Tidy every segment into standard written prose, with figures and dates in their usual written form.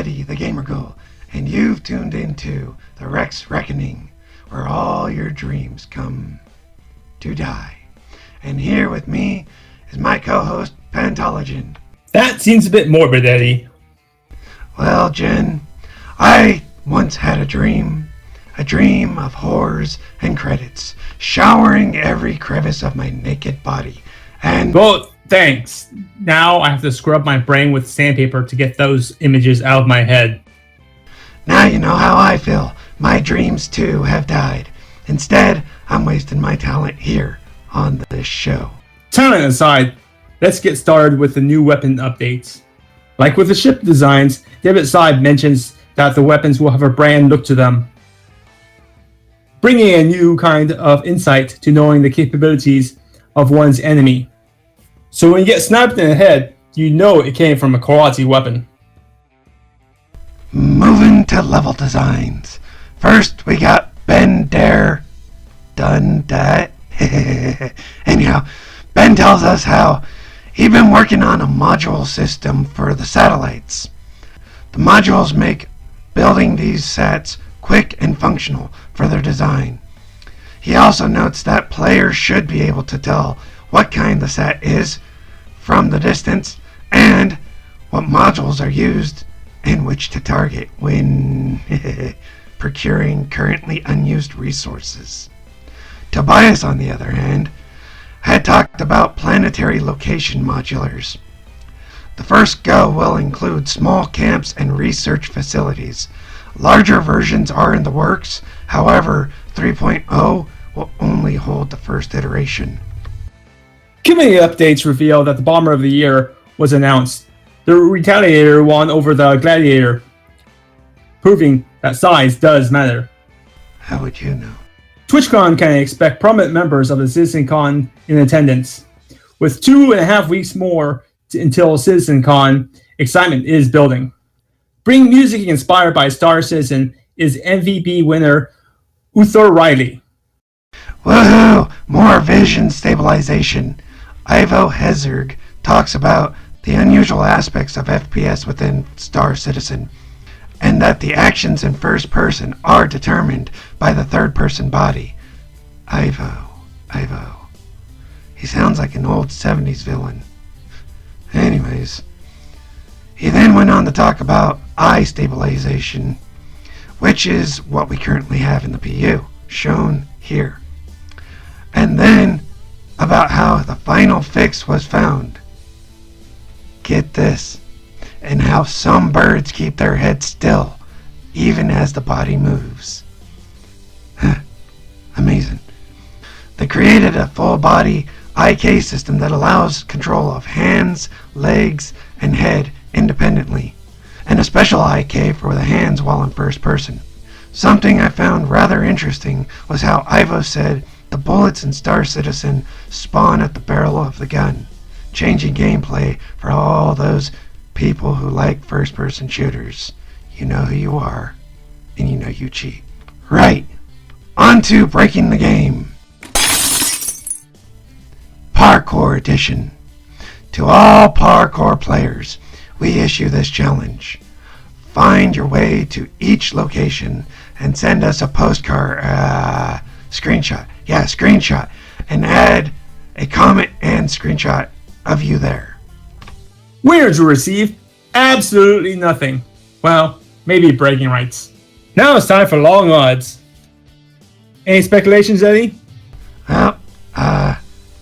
Eddie, the Gamer Ghoul, and you've tuned into the Wrecs Reckoning, where all your dreams come to die. And here with me is my co-host, Pantologen. That seems a bit morbid, Eddie. Well, Jen, I once had a dream of horrors and credits, showering every crevice of my naked body. And well, thanks. Now I have to scrub my brain with sandpaper to get those images out of my head. Now you know how I feel. My dreams, too, have died. Instead, I'm wasting my talent here on this show. Talent aside, let's get started with the new weapon updates. Like with the ship designs, David Seib mentions that the weapons will have a brand look to them, bringing a new kind of insight to knowing the capabilities of one's enemy. So when you get snapped in the head, you know it came from a quality weapon. Moving to level designs. First, we got Ben Dare Done Dat. Anyhow, Ben tells us how he's been working on a module system for the satellites. The modules make building these sats quick and functional for their design. He also notes that players should be able to tell what kind the sat is from the distance and what modules are used and which to target when procuring currently unused resources. Tobias, on the other hand, had talked about planetary location modulars. The first go will include small camps and research facilities. Larger versions are in the works, however, 3.0 will only hold the first iteration. Community updates reveal that the Bomber of the Year was announced. The Retaliator won over the Gladiator, proving that size does matter. How would you know? TwitchCon can expect prominent members of the CitizenCon in attendance. With 2.5 weeks more until CitizenCon, excitement is building. Bring music inspired by Star Citizen is MVP winner Uthor Riley. Woohoo! More vision stabilization. Ivo Hezerg talks about the unusual aspects of FPS within Star Citizen, and that the actions in first person are determined by the third person body. Ivo. He sounds like an old 70s villain. Anyways, he then went on to talk about eye stabilization, which is what we currently have in the PU, shown here. And then about how the final fix was found. Get this. And how some birds keep their heads still, even as the body moves. Amazing. They created a full-body IK system that allows control of hands, legs, and head independently, and a special IK for the hands while in first person. Something I found rather interesting was how Ivo said the bullets in Star Citizen spawn at the barrel of the gun, changing gameplay for all those people who like first-person shooters. You know who you are, and you know you cheat. Right, on to breaking the game. Parkour Edition. To all parkour players, we issue this challenge. Find your way to each location and send us a postcard, screenshot, and add a comment and screenshot of you there. Winners will receive absolutely nothing. Well, maybe bragging rights. Now it's time for long odds. Any speculations, Eddie? Well,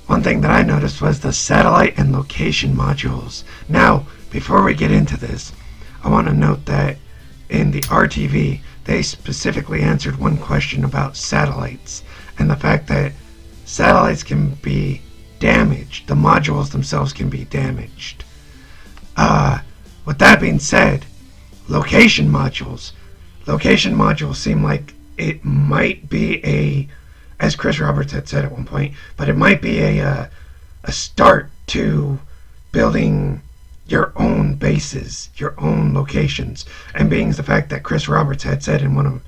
one thing that I noticed was the satellite and location modules. Now, before we get into this, I want to note that in the RTV, they specifically answered one question about satellites and the fact that satellites can be damaged. The modules themselves can be damaged. With that being said, location modules seem like it might be as Chris Roberts had said at one point, but it might be a start to building your own bases, your own locations, and being the fact that Chris Roberts had said in one of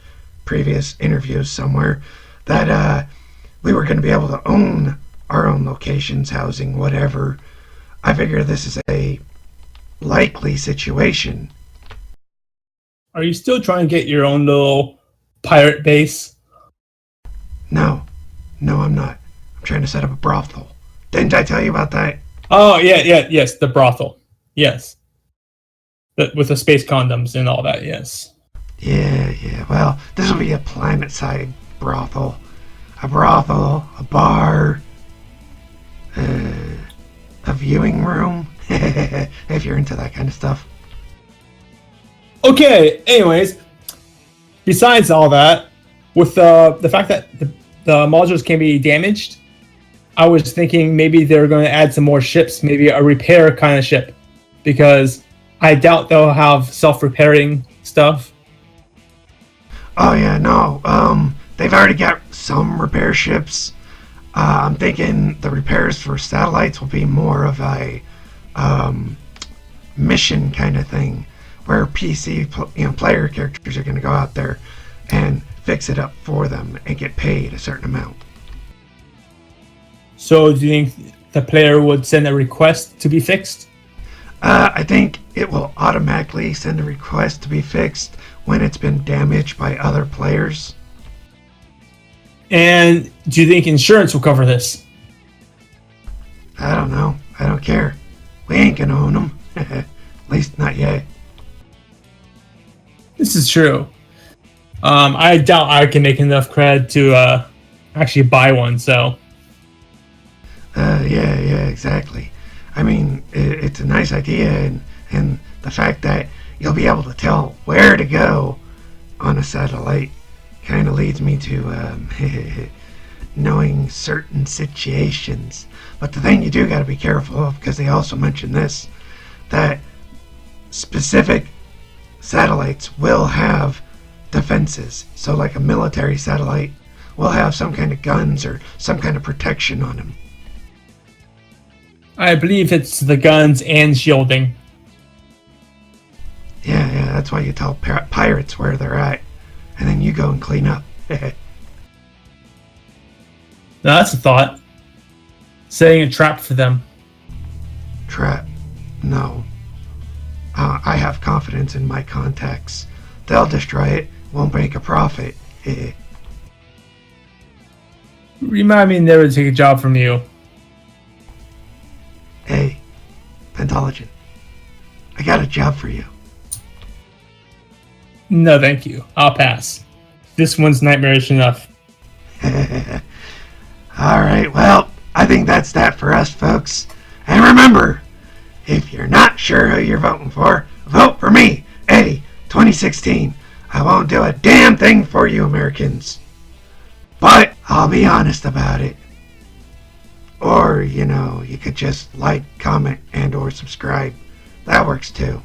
previous interviews somewhere that we were going to be able to own our own locations, housing, whatever. I figure this is a likely situation Are you still trying to get your own little pirate base? No, I'm not. I'm trying to set up a brothel. Didn't I tell you about that? Oh, yes, the brothel. Yes. With the space condoms and all that, yes. Yeah. Well, this will be a planet-side brothel. A brothel, a bar, a viewing room, if you're into that kind of stuff. Okay, anyways, besides all that, with the fact that the modules can be damaged, I was thinking maybe they're going to add some more ships, maybe a repair kind of ship, because I doubt they'll have self-repairing stuff. Oh yeah, no. They've already got some repair ships. I'm thinking the repairs for satellites will be more of a mission kind of thing, where PC player characters are going to go out there and fix it up for them and get paid a certain amount. So do you think the player would send a request to be fixed? I think it will automatically send a request to be fixed when it's been damaged by other players. And do you think insurance will cover this? I don't know. I don't care. We ain't gonna own them. At least not yet. This is true. I doubt I can make enough cred to actually buy one, so... Yeah, exactly. I mean, it's a nice idea, and the fact that you'll be able to tell where to go on a satellite kind of leads me to knowing certain situations. But the thing you do got to be careful of, because they also mention this, that specific satellites will have defenses. So like a military satellite will have some kind of guns or some kind of protection on them. I believe it's the guns and shielding. Yeah, that's why you tell pirates where they're at, and then you go and clean up. Now that's a thought. Setting a trap for them. Trap? No. I have confidence in my contacts. They'll destroy it, won't make a profit. Remind me never to take a job from you. Hey, Pentologen, I got a job for you. No, thank you. I'll pass. This one's nightmarish enough. Alright, well, I think that's that for us, folks. And remember, if you're not sure who you're voting for, vote for me, Eddie, 2016. I won't do a damn thing for you Americans. But I'll be honest about it. Or, you could just like, comment, and or subscribe. That works too.